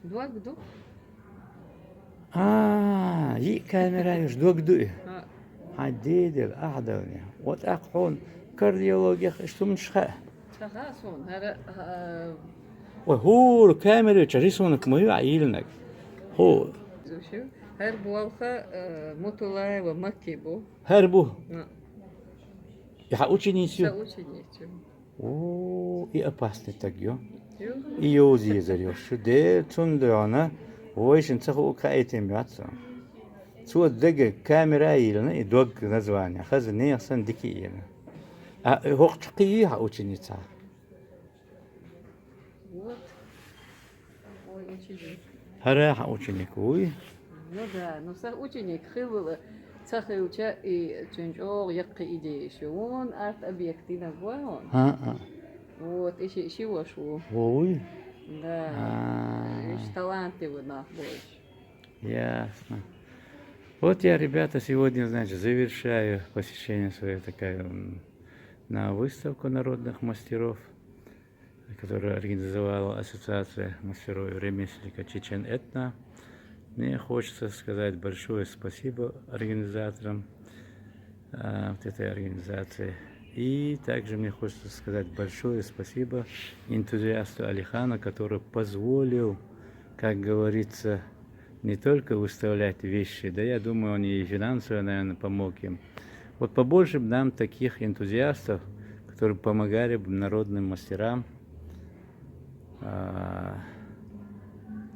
Дуагду. يي كاميرا يجدوك دوي حديد الأعدوني وتأقحون كارديولوجيا خشتو من شخاء شخاصون هذا وهو الكاميرا تجريسونك مهيو عيلنك هو شو هربوا والخا مطلع ومكيبو هربو يحقوشي نيسيو سأوشي نيتشو إي أباستي تاقيو يو إيوزي زريو شو دي تندرانا ويش انتخو كايتين بياتسو سوى الدقة كاميرا يلنا يدوق نزوانيا خز نيخسن ديكي يلنا هوق تقيي حقوشي نيتسا вот ой ученик هرا حقوشي نيكوي ну да ну сах ученик хылы цахы уча и чунчо якы идеи шон арт объектина гуон вот еще вошу Ой. да еще талантливый на больше Ясно. Вот я, ребята, сегодня, значит, завершаю посещение свое такое на выставку народных мастеров, которую организовала Ассоциация мастеров и ремесленников Чечен-Этно. Мне хочется сказать большое спасибо организаторам вот этой организации. И также мне хочется сказать большое спасибо энтузиасту Алихану, который позволил, как говорится, не только выставлять вещи, да я думаю, он и финансово, наверное, помог им. Вот побольше нам таких энтузиастов, которые помогали народным мастерам.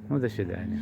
Ну, до свидания.